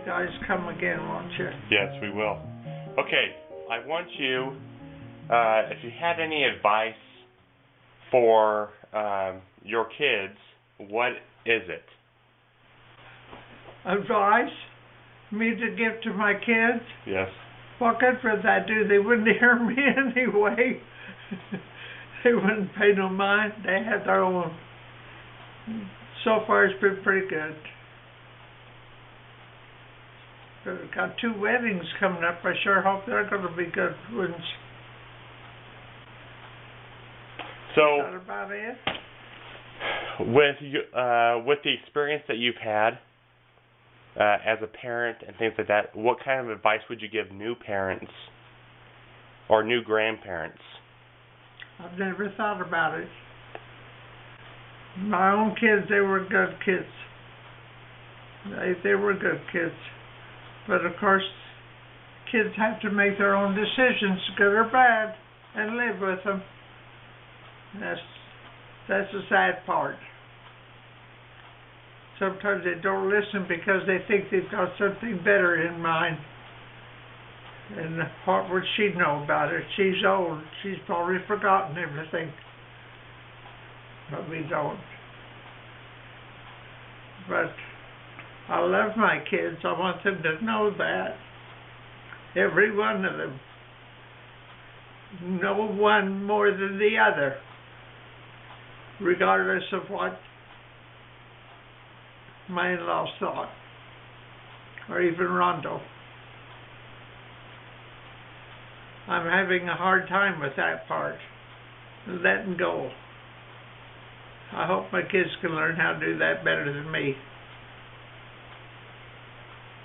guys come again, won't you? Yes, we will. Okay, I want you, if you had any advice for your kids, what is it? Advice? Me to give to my kids? Yes. What good would that do? They wouldn't hear me anyway. They wouldn't pay no mind. They had their own. So far, it's been pretty good. We've got 2 weddings coming up. I sure hope they're going to be good ones. So, is that about it? With the experience that you've had as a parent and things like that, what kind of advice would you give new parents or new grandparents? I've never thought about it. My own kids, they were good kids. They were good kids. But of course, kids have to make their own decisions, good or bad, and live with them. That's the sad part. Sometimes they don't listen because they think they've got something better in mind. And what would she know about it? She's old. She's probably forgotten everything. But we don't. But I love my kids. I want them to know that. Every one of them. No one more than the other. Regardless of what my in-laws thought. Or even Rondo. I'm having a hard time with that part. Letting go. I hope my kids can learn how to do that better than me.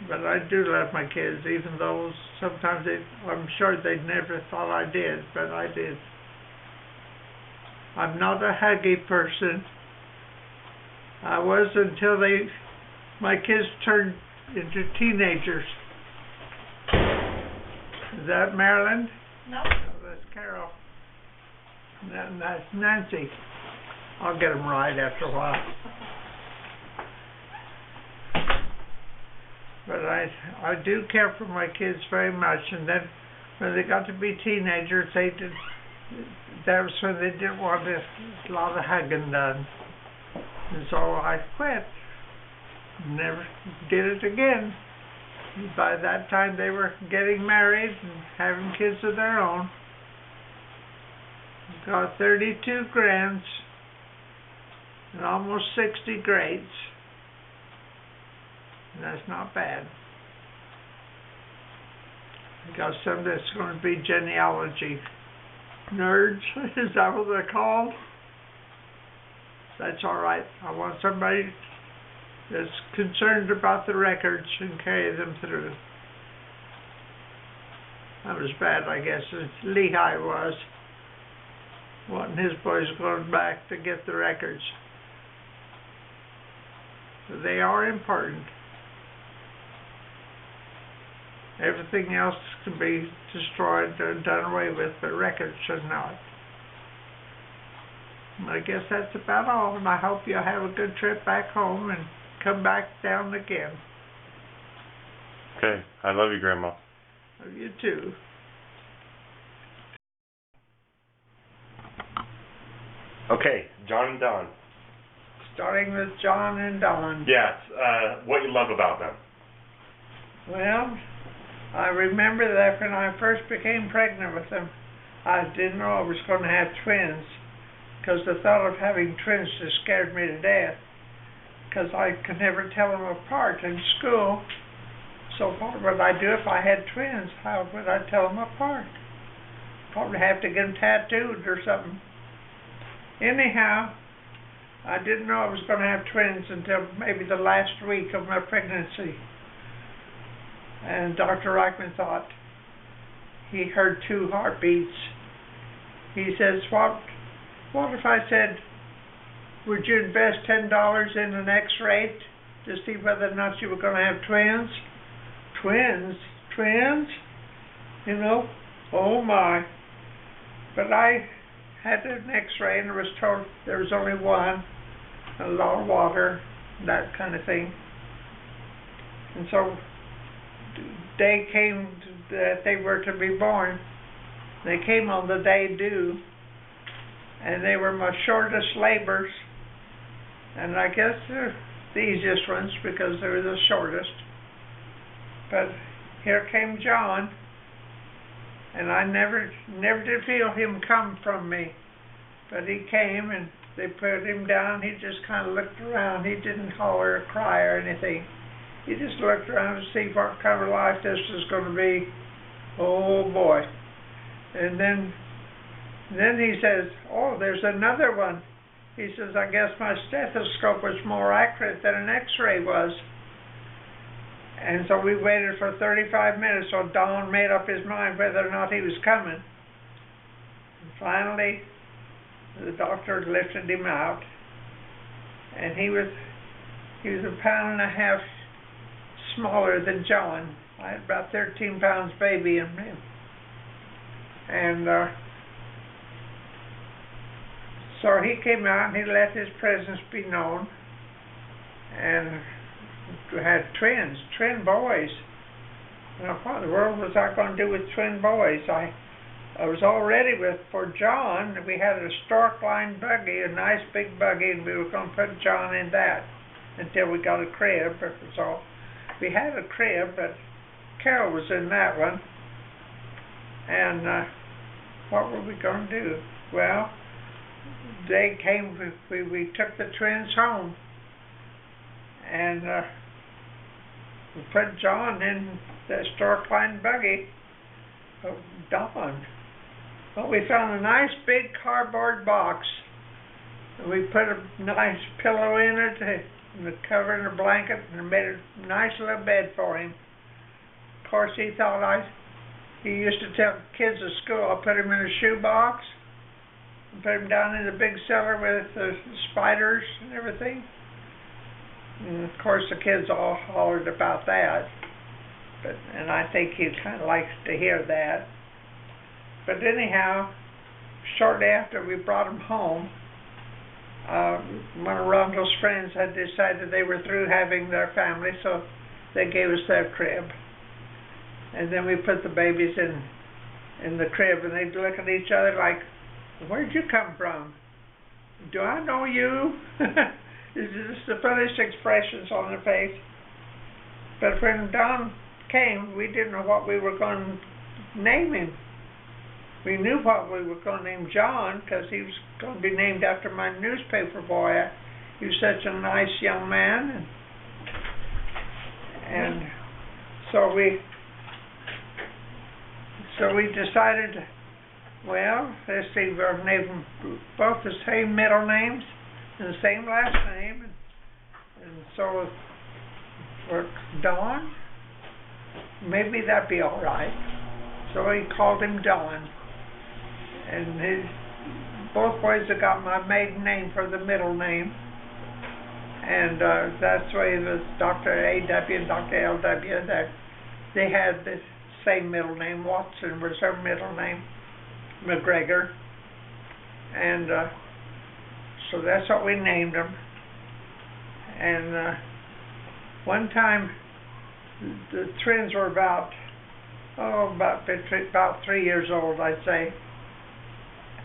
But I do love my kids, even though sometimes I'm sure they never thought I did, but I did. I'm not a huggy person. I was until my kids turned into teenagers. Is that Marilyn? No. No, that's Carol. That's Nancy. I'll get them right after a while. But I do care for my kids very much, and then when they got to be teenagers, that was when they didn't want a lot of hugging done. And so I quit. Never did it again. By that time they were getting married and having kids of their own. Got 32 grands and almost 60 greats. And that's not bad. Got some that's going to be genealogy nerds. Is that what they're called? That's all right. I want somebody that's concerned about the records and carry them through. That was bad, I guess, as Lehi was, wanting his boys going back to get the records. But they are important. Everything else can be destroyed and done away with, but records should not. I guess that's about all, and I hope you'll have a good trip back home and come back down again. Okay, I love you, Grandma. Love you too. Okay, John and Don. Starting with John and Don. Yes, what you love about them. Well, I remember that when I first became pregnant with them, I didn't know I was going to have twins, because the thought of having twins just scared me to death, because I could never tell them apart in school. So what would I do if I had twins? How would I tell them apart? Probably have to get them tattooed or something. Anyhow, I didn't know I was going to have twins until maybe the last week of my pregnancy. And Dr. Reichman thought he heard 2 heartbeats. He says, what if I said, would you invest $10 in an X-ray to see whether or not you were going to have twins? Twins? You know, oh my. But I had an X-ray and I was told there was only one, a lot of water, that kind of thing. And so day came that they were to be born. They came on the day due, and they were my shortest labors, and I guess they're the easiest ones because they were the shortest. But here came John, and I never did feel him come from me. But he came, and they put him down. He just kind of looked around. He didn't holler or cry or anything. He just looked around to see what kind of life this was going to be. Oh boy. And then he says, oh, there's another one. He says, I guess my stethoscope was more accurate than an x-ray was. And so we waited for 35 minutes so Don made up his mind whether or not he was coming. And finally, the doctor lifted him out, and he was a pound and a half smaller than John. I had about 13 pounds baby in me. And so he came out and he let his presence be known, and we had twin boys. Now what in the world was I going to do with twin boys? I was all ready for John. We had a stork line buggy, a nice big buggy, and we were going to put John in that until we got a crib. So we had a crib, but Carol was in that one. And what were we going to do? Well, they came. We took the twins home, and we put John in the stork line buggy of Don. Well, we found a nice big cardboard box, and we put a nice pillow in it, and a cover and a blanket, and made a nice little bed for him. Of course, he used to tell kids at school, I'll put him in a shoebox, and put him down in the big cellar with the spiders and everything. And of course, the kids all hollered about that, and I think he kind of likes to hear that. But anyhow, shortly after we brought him home, one of Ronald's friends had decided they were through having their family, so they gave us their crib. And then we put the babies in the crib, and they'd look at each other like, where'd you come from? Do I know you? It's just the funniest expressions on their face. But when Don came, we didn't know what we were going to name him. We knew what we were going to name John, because he was going to be named after my newspaper boy. He was such a nice young man. And so we decided, well, let's see, we'll name them both the same middle names and the same last name. And so for Don, maybe that'd be all right. So he called him Don. And both boys have got my maiden name for the middle name. And that's why it was Dr. A.W. and Dr. L.W. that they had the same middle name. Watson was her middle name, McGregor. And so that's what we named them. And one time, the twins were about 3 years old, I'd say.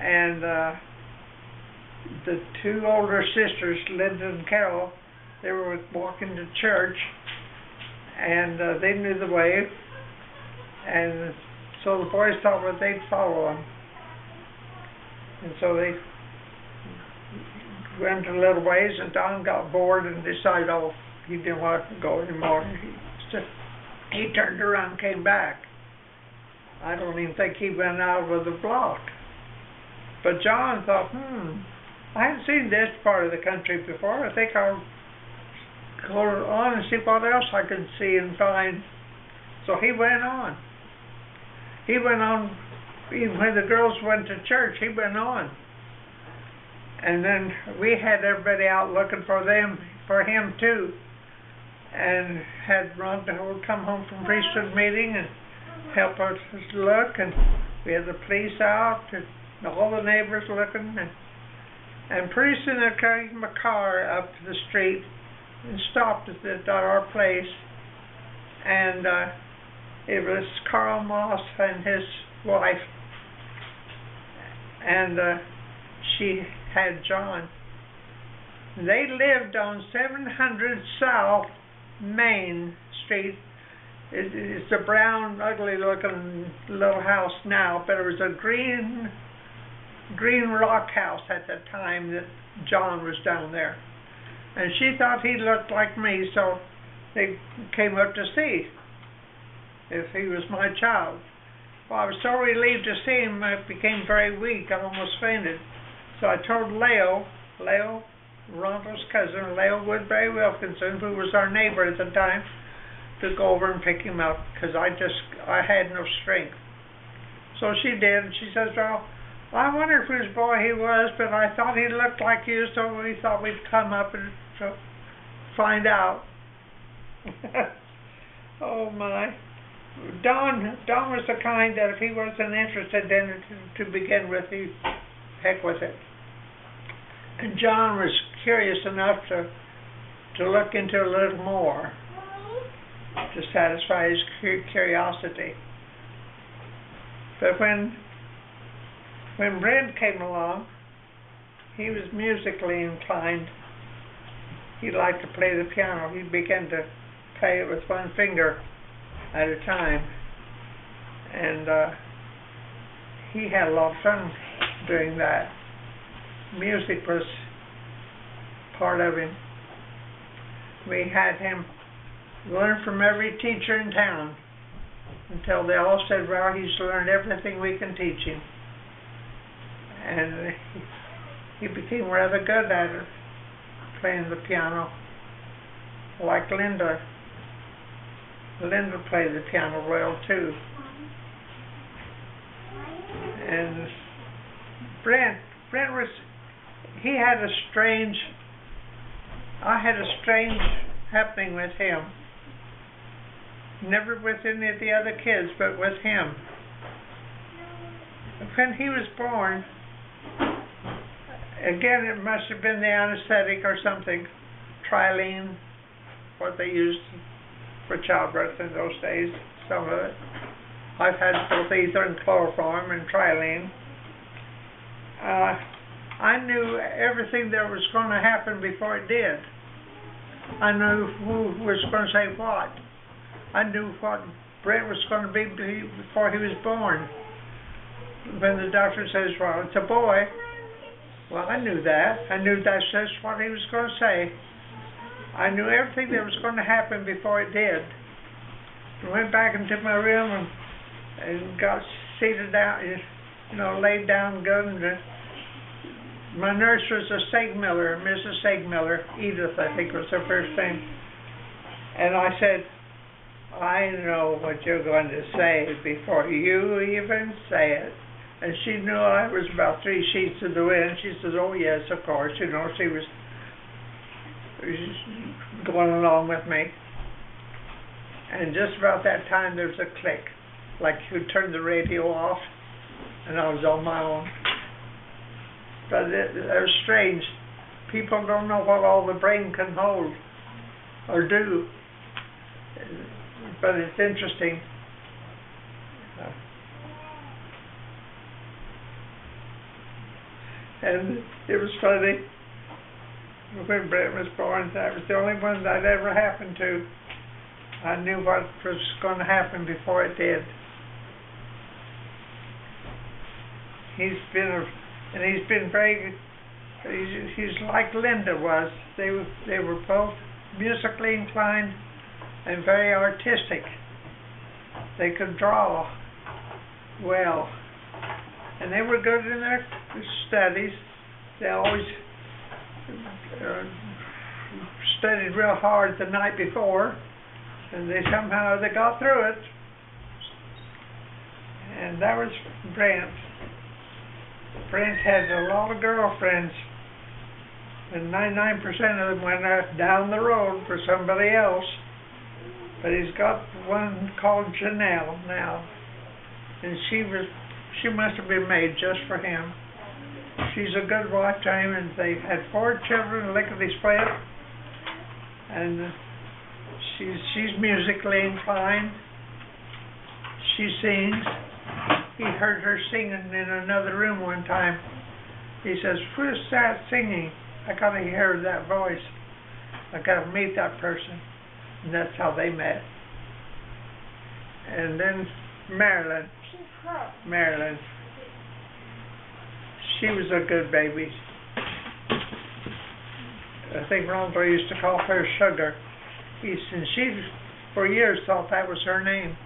And the two older sisters, Linda and Carol, they were walking to church, and they knew the way, and so the boys thought well, they'd follow them. And so they went a little ways, and Don got bored and decided, oh, he didn't want to go anymore. He turned around and came back. I don't even think he went out of the block. But John thought, I haven't seen this part of the country before. I think I'll go on and see what else I can see and find. So he went on. He went on, even when the girls went to church, he went on. And then we had everybody out looking for him too. And had Ron come home from priesthood meeting and help us look. And we had the police out and all the neighbors looking, and pretty soon there came a car up to the street and stopped at our place, and It was Carl Moss and his wife, and she had John. They lived on 700 South Main Street. It's a brown, ugly-looking little house now, but it was a green rock house at the time that John was down there. And she thought he looked like me, so they came up to see if he was my child. Well, I was so relieved to see him, I became very weak. I almost fainted. So I told Leo, Ronald's cousin, Leo Woodbury Wilkinson, who was our neighbor at the time, to go over and pick him up, because I had no strength. So she did, and she says, well, I wonder whose boy he was, but I thought he looked like you, so we thought we'd come up and find out. Oh my. Don was the kind that if he wasn't interested in it to begin with, he'd heck with it. And John was curious enough to look into a little more, to satisfy his curiosity. But when Brent came along, he was musically inclined. He liked to play the piano. He began to play it with one finger at a time. And he had a lot of fun doing that. Music was part of him. We had him learn from every teacher in town until they all said, well, he's learned everything we can teach him. And he became rather good at it, playing the piano, like Linda. Linda played the piano well too. And Brent was, I had a strange happening with him. Never with any of the other kids, but with him. When he was born, again, it must have been the anesthetic or something, trilene, what they used for childbirth in those days, some of it. I've had both ether and chloroform and trilene. I knew everything that was going to happen before it did. I knew who was going to say what. I knew what Brent was going to be before he was born. When the doctor says, well, it's a boy. Well, I knew that. I knew that's just what he was going to say. I knew everything that was going to happen before it did. I went back into my room and got seated down, laid down good. And my nurse was a Segmiller, Mrs. Segmiller, Edith, I think was her first name. And I said, I know what you're going to say before you even say it. And she knew I was about 3 sheets to the wind. She says, oh yes, of course. She was going along with me. And just about that time, there was a click. Like you turned the radio off, and I was on my own. But it was strange. People don't know what all the brain can hold or do. But it's interesting. And it was funny. When Brent was born, that was the only one that ever happened to. I knew what was going to happen before it did. He's like Linda was. They were both musically inclined and very artistic. They could draw well, and they were good in their studies. They always studied real hard the night before, and they got through it. And that was Brent. Brent had a lot of girlfriends, and 99% of them went down the road for somebody else. But he's got one called Janelle now, and she must have been made just for him. She's a good wife to him, and they've had 4 children, lickety-split, and she's musically inclined, she sings. He heard her singing in another room one time. He says, "Who's that singing? I gotta hear that voice. I gotta meet that person." And that's how they met. And then Marilyn. She was a good baby. I think Rondo used to call her Sugar. And she, for years, thought that was her name.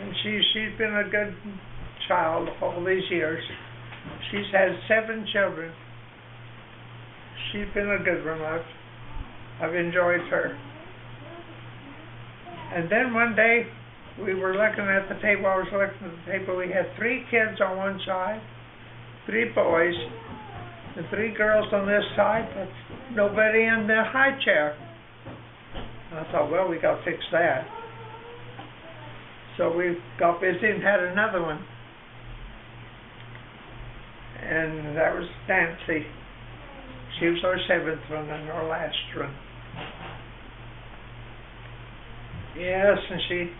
And she's been a good child all these years. She's had 7 children. She's been a good one. I've enjoyed her. And then one day, we were looking at the table. I was looking at the table. We had 3 kids on one side, 3 boys, and 3 girls on this side, but nobody in the high chair. And I thought, well, we got to fix that. So we got busy and had another one. And that was Nancy. She was our 7th one and our last one. Yes, and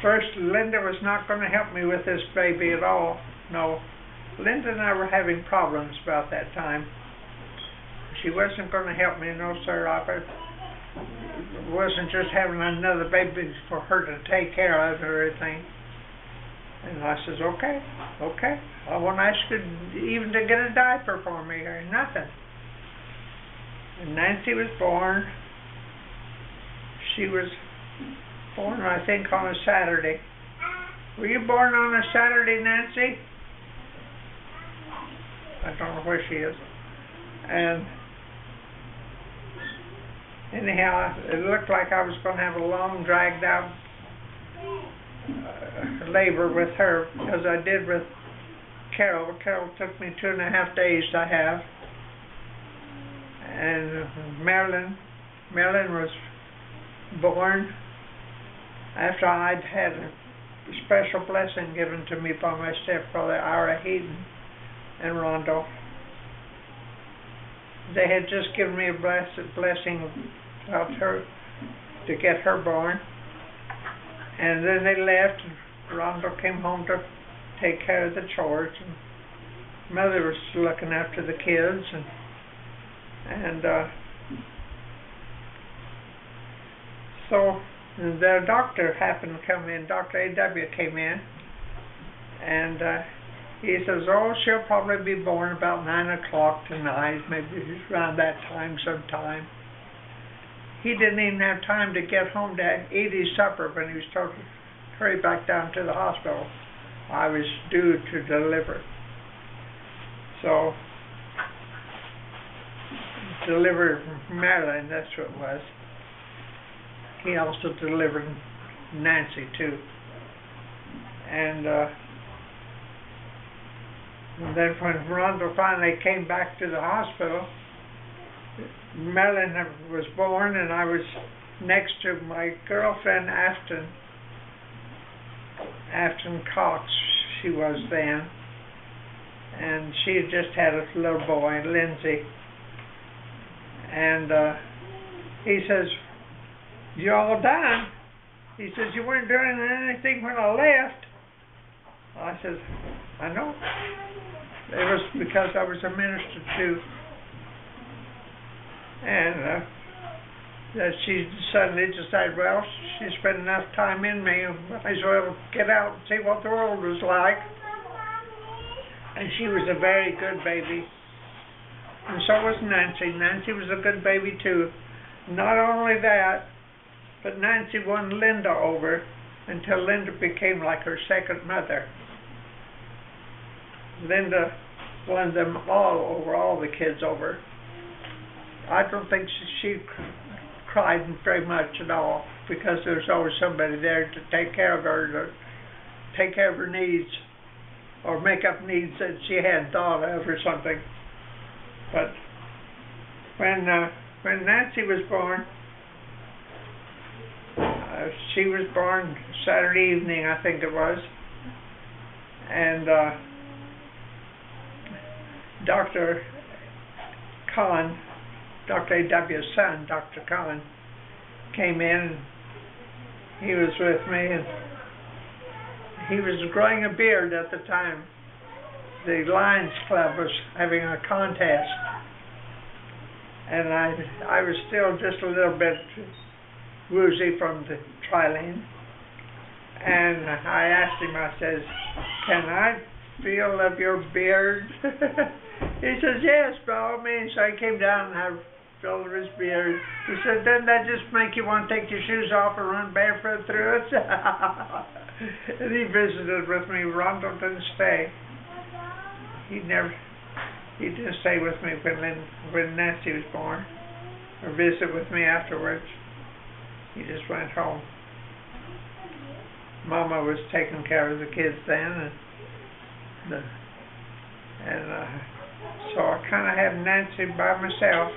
first Linda was not going to help me with this baby at all. No, Linda and I were having problems about that time. She wasn't going to help me, no sir. I wasn't just having another baby for her to take care of or anything. And I says, okay. I won't ask you even to get a diaper for me or nothing. And Nancy was born. She was born, I think, on a Saturday. Were you born on a Saturday, Nancy? I don't know where she is. And anyhow, it looked like I was going to have a long, dragged-out labor with her, because I did with Carol. Carol took me 2.5 days to have. And Marilyn was born after I'd had a special blessing given to me by my stepfather, Ira Heaton and Rondo. They had just given me a blessing about her to get her born. And then they left, and Rondo came home to take care of the chores, and Mother was looking after the kids, and so the doctor happened to come in. Dr. A.W. came in, and he says, "Oh, she'll probably be born about 9 o'clock tonight, maybe around that time sometime." He didn't even have time to get home to eat his supper when he was told to hurry back down to the hospital. I was due to deliver. So, delivered Marilyn, that's what it was. He also delivered Nancy, too. And then when Rondo finally came back to the hospital, Marilyn was born, and I was next to my girlfriend, Afton Cox, she was then. And she had just had a little boy, Lindsay. And he says, "You all done?" He says, "You weren't doing anything when I left." I says, "I know. It was because I was a minister too." And that she suddenly decided, well, she spent enough time in me, might as well get out and see what the world was like. And she was a very good baby. And so was Nancy. Nancy was a good baby too. Not only that, but Nancy won Linda over until Linda became like her second mother. Linda won them all over, all the kids over. I don't think she cried very much at all, because there was always somebody there to take care of her, to take care of her needs, or make up needs that she hadn't thought of or something. But when Nancy was born, she was born Saturday evening, I think it was, and Dr. Kahn, Dr. A.W.'s son, Dr. Kahn, came in. He was with me, and he was growing a beard at the time. The Lions Club was having a contest, and I was still just a little bit woozy from the trialing, and I asked him, I says, "Can I feel of your beard?" He says, "Yes, by all means." So I came down and I felt of his beard. He said, "Doesn't that just make you want to take your shoes off and run barefoot through it?" And he visited with me. Rondo didn't stay. He didn't stay with me when Nancy was born, or visit with me afterwards. He just went home. Mama was taking care of the kids then, so I kind of had Nancy by myself.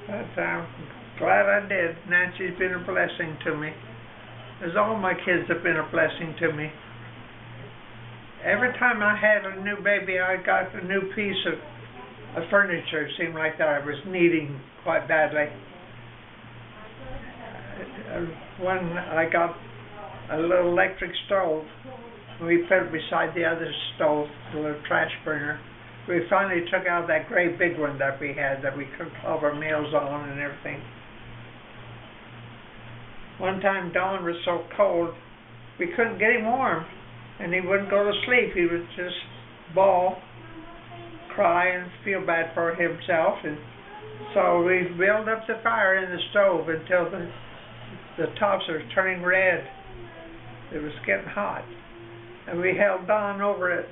But I'm glad I did. Nancy's been a blessing to me, as all my kids have been a blessing to me. Every time I had a new baby, I got a new piece of furniture. It seemed like that I was needing quite badly. I got a little electric stove. We put it beside the other stove, the little trash burner. We finally took out that great big one that we had, that we cooked all of our meals on and everything. One time Don was so cold, we couldn't get him warm, and he wouldn't go to sleep. He would just bawl, cry, and feel bad for himself. And so we built up the fire in the stove until the tops were turning red. It was getting hot. And we held Don over it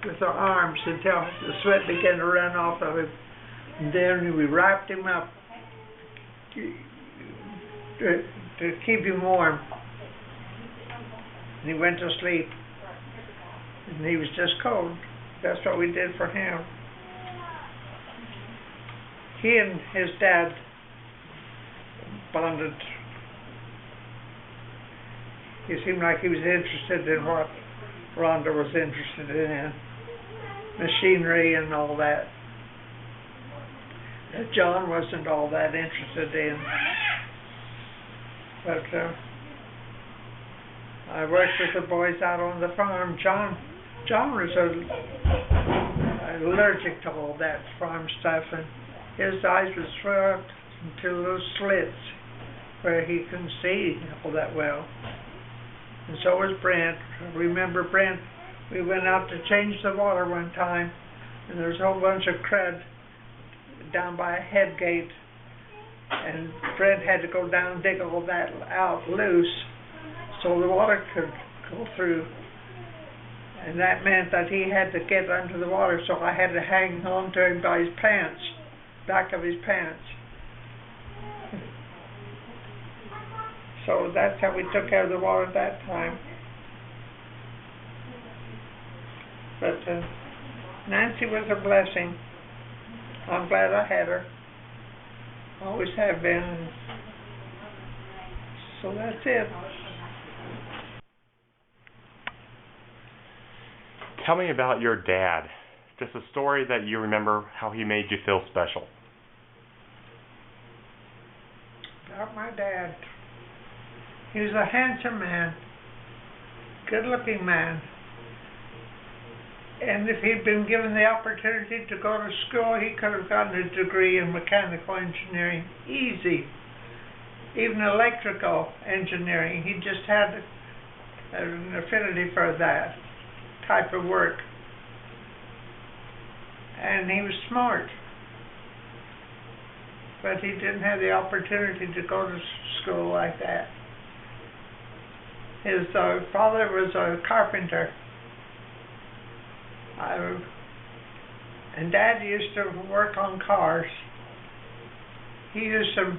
with our arms until the sweat began to run off of him. And then we wrapped him up to keep him warm. And he went to sleep. And he was just cold. That's what we did for him. He and his dad bonded. He seemed like he was interested in what Rhonda was interested in, machinery and all that. That John wasn't all that interested in. But I worked with the boys out on the farm. John was allergic to all that farm stuff, and his eyes were swelled into little slits where he couldn't see all that well. And so was Brent. I remember Brent, we went out to change the water one time, and there was a whole bunch of crud down by a head gate, and Brent had to go down and dig all that out loose so the water could go through. And that meant that he had to get under the water, so I had to hang on to him by his pants, back of his pants. So that's how we took care of the water at that time. But Nancy was a blessing. I'm glad I had her. Always have been. So that's it. Tell me about your dad. Just a story that you remember, how he made you feel special. About my dad. He was a handsome man, good-looking man. And if he'd been given the opportunity to go to school, he could have gotten a degree in mechanical engineering. Easy. Even electrical engineering. He just had an affinity for that type of work. And he was smart. But he didn't have the opportunity to go to school like that. His father was a carpenter. And Dad used to work on cars. He used to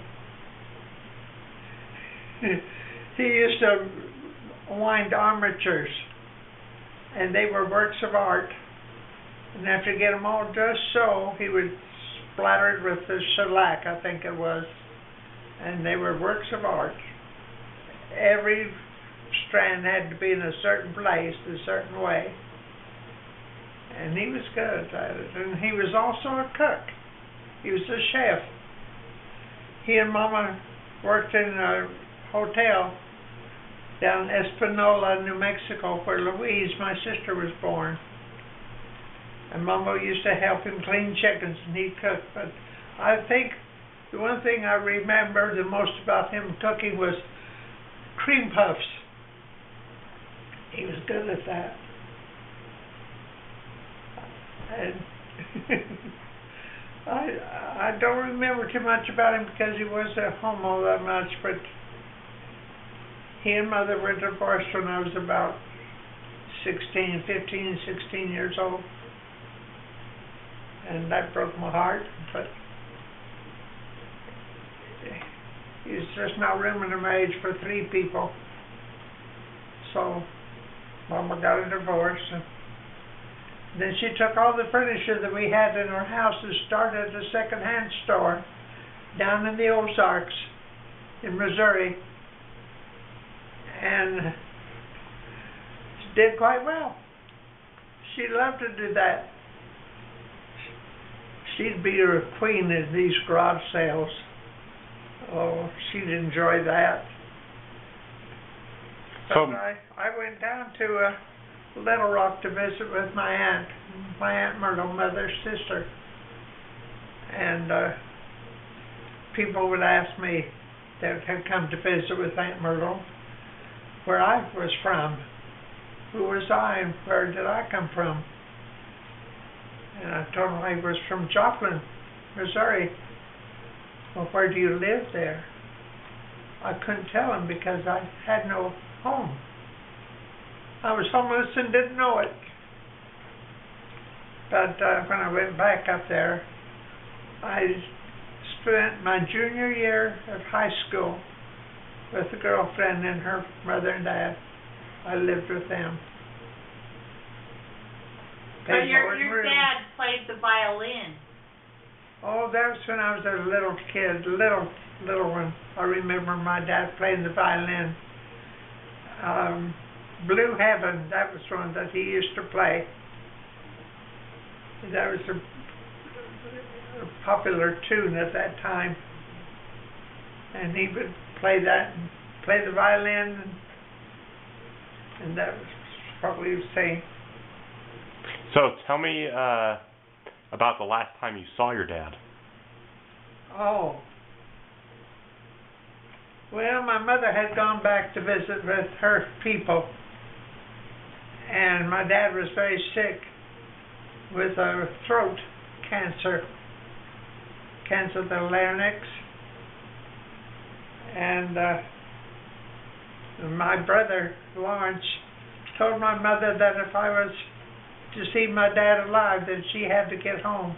wind armatures, and they were works of art. And after get them all just so, he would splatter it with the shellac, I think it was, and they were works of art. Every strand had to be in a certain place, a certain way. And he was good at it. And he was also a cook. He was a chef. He and Mama worked in a hotel down in Espanola, New Mexico, where Louise, my sister, was born. And Mama used to help him clean chickens and he'd cook. But I think the one thing I remember the most about him cooking was cream puffs. He was good at that. And I don't remember too much about him because he wasn't at home all that much, but he and Mother were divorced when I was about 15, 16 years old. And that broke my heart, but there's just not room in a marriage for 3 people. So Mama got a divorce, and then she took all the furniture that we had in our house and started a second-hand store down in the Ozarks in Missouri, and did quite well. She loved to do that. She'd be a queen at these garage sales. Oh, she'd enjoy that. So I went down to Little Rock to visit with my Aunt Myrtle, Mother's sister. And people would ask me that had come to visit with Aunt Myrtle where I was from. Who was I and where did I come from? And I told him I was from Joplin, Missouri. Well, where do you live there? I couldn't tell him because I had no home. I was homeless and didn't know it. But when I went back up there, I spent my junior year of high school with a girlfriend and her mother and dad. I lived with them. So your dad played the violin. Oh, that was when I was a little kid, little one. I remember my dad playing the violin. Blue Heaven, that was one that he used to play. That was a popular tune at that time. And he would play that and play the violin, and that was probably the same. So tell me about the last time you saw your dad. Oh. Well, my mother had gone back to visit with her people, and my dad was very sick with a throat cancer of the larynx, and my brother, Lawrence, told my mother that if I was to see my dad alive, that she had to get home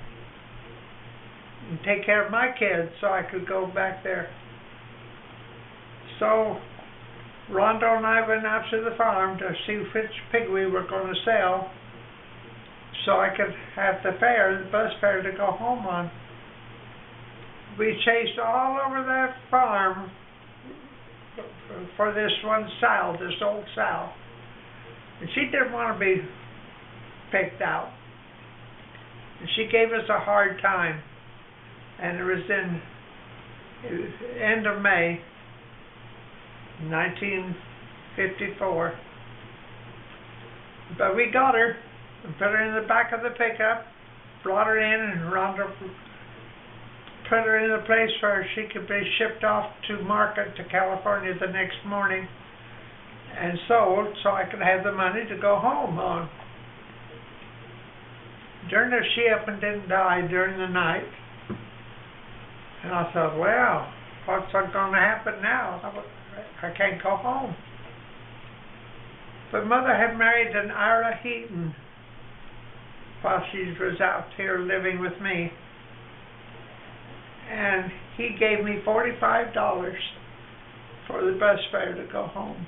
and take care of my kids so I could go back there. So Rondo and I went out to the farm to see which pig we were going to sell so I could have the bus fare to go home on. We chased all over that farm for this one sow, this old sow. And she didn't want to be picked out. And she gave us a hard time. And it was end of May 1954. But we got her and put her in the back of the pickup, brought her in, and Rhonda put her in a place where she could be shipped off to market to California the next morning and sold so I could have the money to go home on. During her, she up and didn't die during the night. And I thought, well, what's going to happen now? I can't go home. But Mother had married an Ira Heaton while she was out here living with me. And he gave me $45 for the bus fare to go home.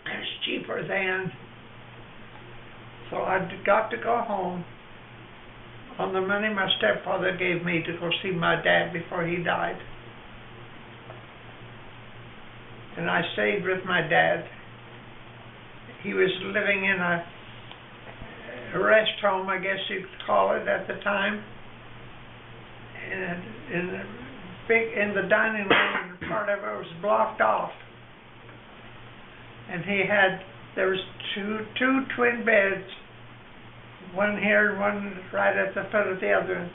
It's cheaper then. So I got to go home on the money my stepfather gave me to go see my dad before he died. And I stayed with my dad. He was living in a rest home, I guess you'd call it at the time. And in the dining room part of it was blocked off. And there was two twin beds, one here and one right at the foot of the other.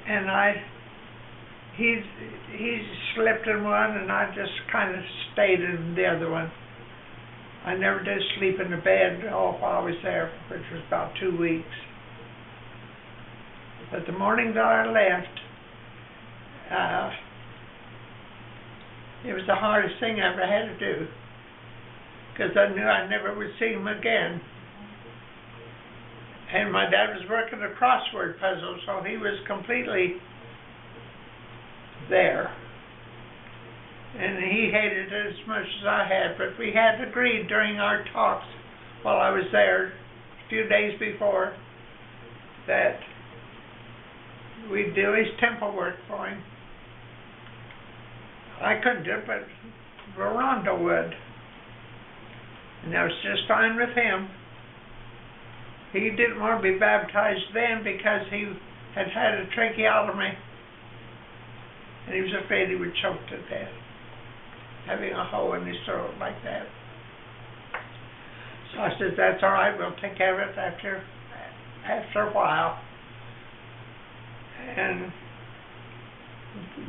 And he slept in one, and I just kind of stayed in the other one. I never did sleep in the bed while I was there, which was about 2 weeks. But the morning that I left, it was the hardest thing I ever had to do, because I knew I never would see him again. And my dad was working a crossword puzzle, so he was completely there. And he hated it as much as I had, but we had agreed during our talks while I was there, a few days before, that we'd do his temple work for him. I couldn't do it, but Veronda would. And that was just fine with him. He didn't want to be baptized then because he had had a tracheotomy, and he was afraid he would choke to death, having a hole in his throat like that. So I said, that's all right, we'll take care of it after a while. And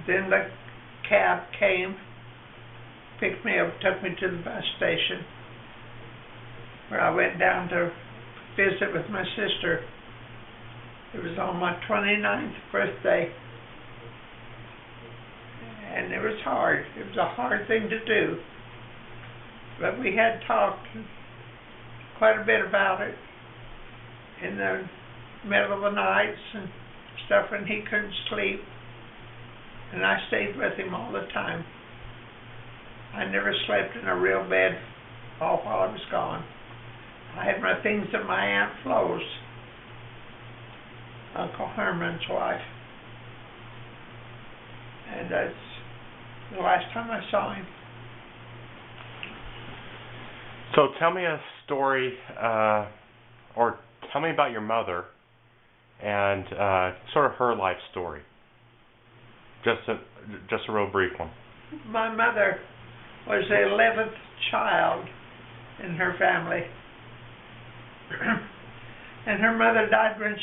then the cab came, picked me up, took me to the bus station, where I went down to visit with my sister. It was on my 29th birthday. And it was hard. It was a hard thing to do. But we had talked quite a bit about it in the middle of the nights and stuff when he couldn't sleep. And I stayed with him all the time. I never slept in a real bed all while I was gone. I had my things at my Aunt Flo's, Uncle Herman's wife. And that's the last time I saw him. So tell me a story, or tell me about your mother and sort of her life story. Just a real brief one. My mother was the 11th child in her family. And her mother died when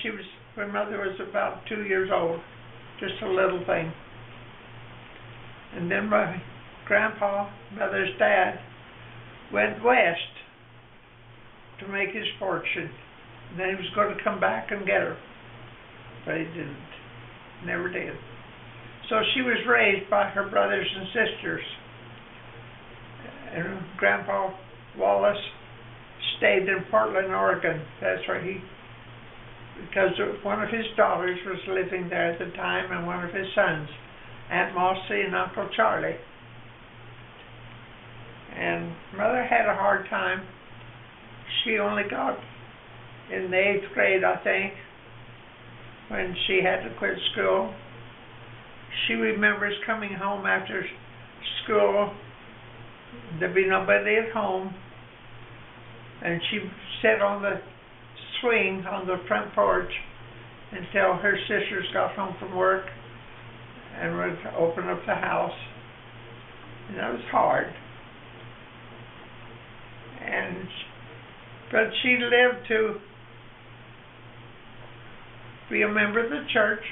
her mother was about 2 years old, just a little thing. And then my grandpa, mother's dad, went west to make his fortune. And then he was going to come back and get her, but he didn't, never did. So she was raised by her brothers and sisters. And Grandpa Wallace stayed in Portland, Oregon. That's where because one of his daughters was living there at the time, and one of his sons, Aunt Mossy and Uncle Charlie. And Mother had a hard time. She only got in the 8th grade, I think, when she had to quit school. She remembers coming home after school. There'd be nobody at home. And she sat on the swing on the front porch until her sisters got home from work and would open up the house. And that was hard. But she lived to be a member of the church.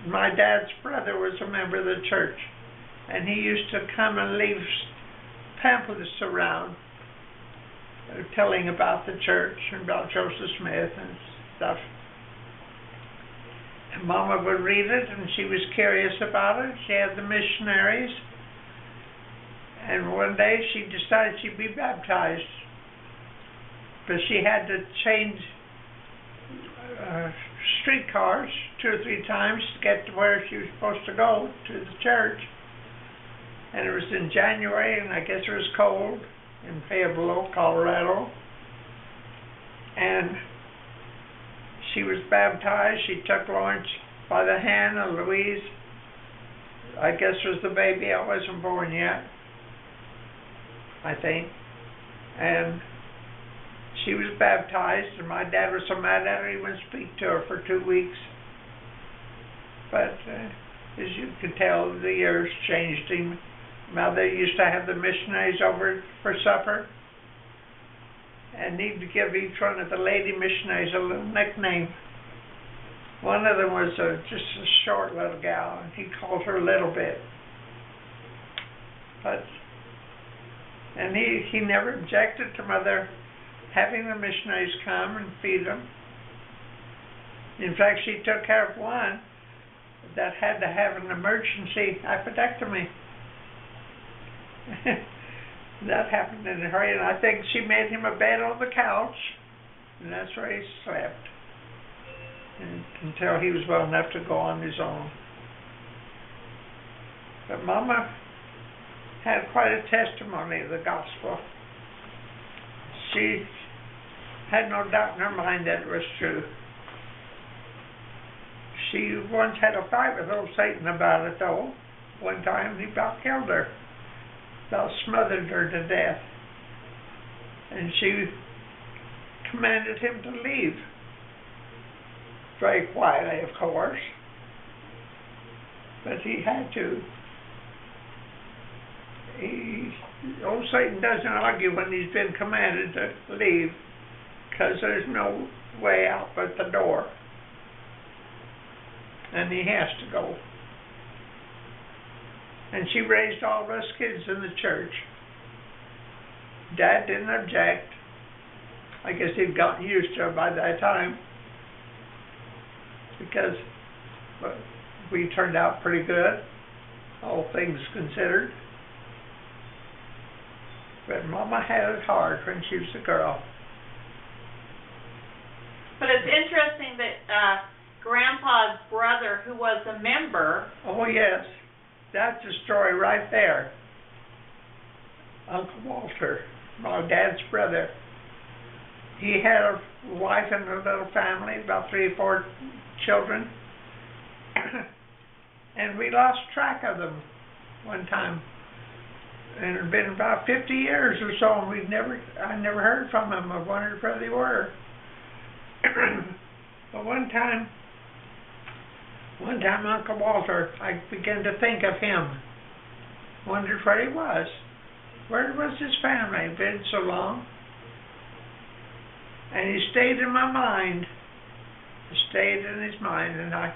My dad's brother was a member of the church, and he used to come and leave pamphlets around telling about the church and about Joseph Smith and stuff. And Mama would read it, and she was curious about it. She had the missionaries, and one day she decided she'd be baptized, but she had to change streetcars 2 or 3 times to get to where she was supposed to go, to the church. And it was in January, and I guess it was cold in Pueblo, Colorado. And she was baptized. She took Lawrence by the hand, and Louise, I guess, was the baby. I wasn't born yet, I think. And she was baptized, and my dad was so mad at her he wouldn't speak to her for 2 weeks. But as you could tell, the years changed him. Mother used to have the missionaries over for supper, and he'd give each one of the lady missionaries a little nickname. One of them was just a short little gal, and he called her Little Bit. And he never objected to Mother having the missionaries come and feed them. In fact, she took care of one that had to have an emergency appendectomy. That happened in a hurry, and I think she made him a bed on the couch, and that's where he slept until he was well enough to go on his own. But Mama had quite a testimony of the gospel. She had no doubt in her mind that it was true. She once had a fight with old Satan about it, though. One time he about killed her, about smothered her to death. And she commanded him to leave. Very quietly, of course. But he had to. Old Satan doesn't argue when he's been commanded to leave, because there's no way out but the door. And he has to go. And she raised all of us kids in the church. Dad didn't object. I guess he'd gotten used to it by that time, because we turned out pretty good, all things considered. But Mama had it hard when she was a girl. But it's interesting that Grandpa's brother, who was a member... Oh, yes. That's the story right there. Uncle Walter, my dad's brother. He had a wife and a little family, about 3 or 4 children. And we lost track of them one time. And it had been about 50 years or so, and I never heard from them. I wondered where they were. But one time Uncle Walter, I began to think of him. Wondered where he was. Where was his family? It'd been so long. And he stayed in my mind. He stayed in his mind, and I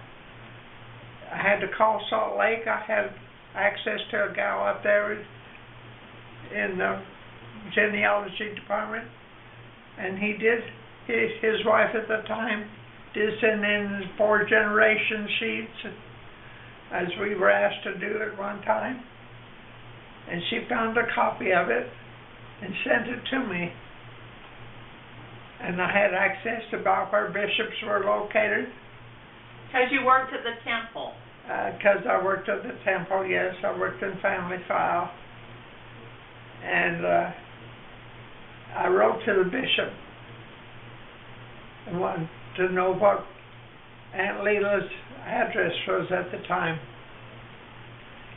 had to call Salt Lake. I had access to a gal up there in the genealogy department, and he did. His wife at the time did send in 4 generation sheets, as we were asked to do at one time. And she found a copy of it and sent it to me. And I had access to about where bishops were located. Because you worked at the temple. Because I worked at the temple, yes. I worked in family file. And I wrote to the bishop and wanted to know what Aunt Leila's address was at the time.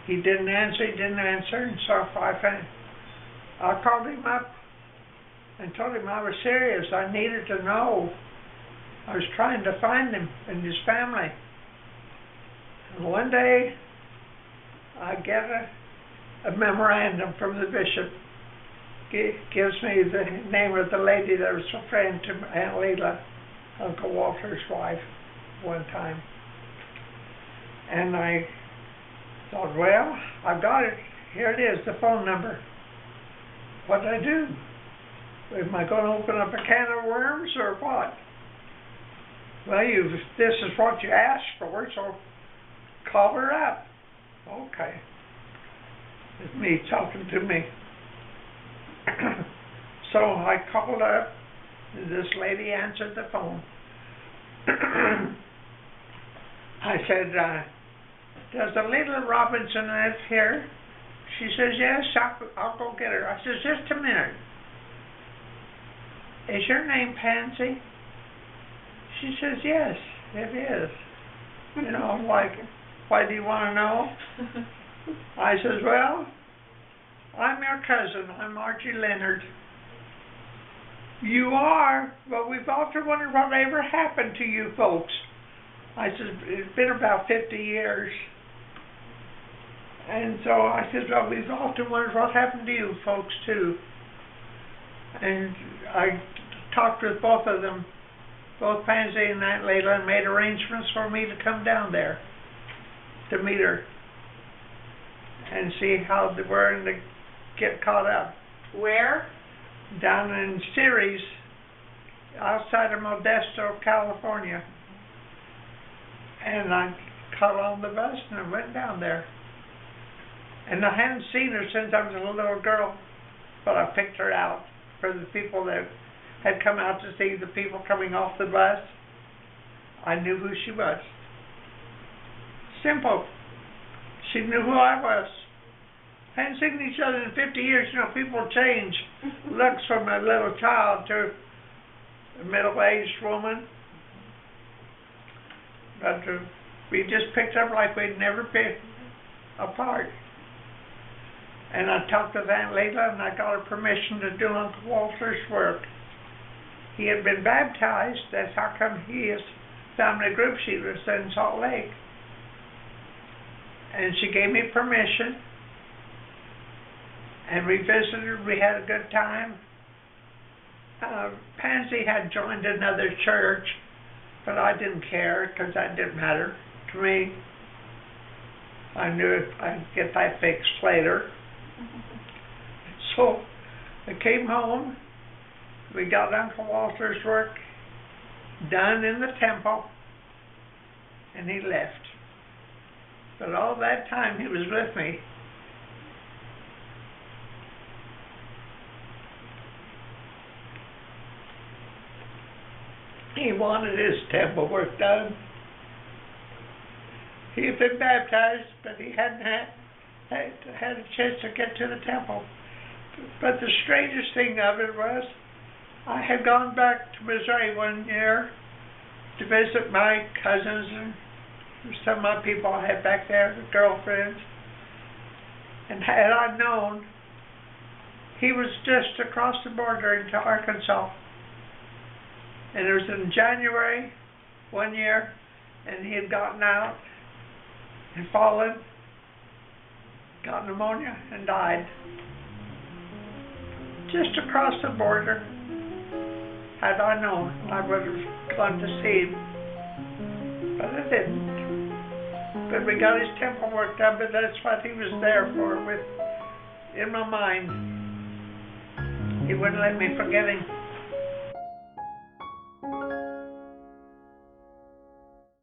He didn't answer, and so I called him up and told him I was serious. I needed to know. I was trying to find him and his family. And one day, I get a memorandum from the bishop. Gives me the name of the lady that was a friend to Aunt Leila, Uncle Walter's wife, one time. And I thought, well, I've got it. Here it is, the phone number. What do I do? Am I going to open up a can of worms or what? Well, this is what you asked for, so call her up. Okay. It's me talking to me. So I called up, and this lady answered the phone. I said, does the little Robinson live here? She says, yes, I'll go get her. I said, just a minute. Is your name Pansy? She says, yes, it is. You know, I'm like, why do you want to know? I says, well, I'm your cousin. I'm Marjory Leonard. You are? Well, we've often wondered what ever happened to you folks. I said, it's been about 50 years. And so I said, well, we've often wondered what happened to you folks too. And I talked with both of them, both Pansy and Aunt Layla, and made arrangements for me to come down there to meet her and see how they were and to get caught up. Where? Down in Ceres, outside of Modesto, California. And I got on the bus and I went down there. And I hadn't seen her since I was a little girl, but I picked her out for the people that had come out to see the people coming off the bus. I knew who she was. Simple. She knew who I was. Hadn't seen each other in 50 years. You know, people change. Looks from a little child to a middle-aged woman. But we just picked up like we'd never been apart. And I talked with Aunt Layla and I got her permission to do Uncle Walter's work. He had been baptized. That's how come his family group she was in Salt Lake. And she gave me permission. And we visited. We had a good time. Pansy had joined another church, but I didn't care because that didn't matter to me. I knew I'd get that fixed later. So I came home. We got Uncle Walter's work done in the temple, and he left. But all that time he was with me. He wanted his temple work done. He had been baptized, but he hadn't had a chance to get to the temple. But the strangest thing of it was, I had gone back to Missouri one year to visit my cousins and some of my people I had back there, girlfriends. And had I known, he was just across the border into Arkansas. And it was in January one year, and he had gotten out and fallen, got pneumonia, and died. Just across the border. Had I known, I would have gone to see him. But I didn't. But we got his temple work done, but that's what he was there for, in my mind. He wouldn't let me forget him.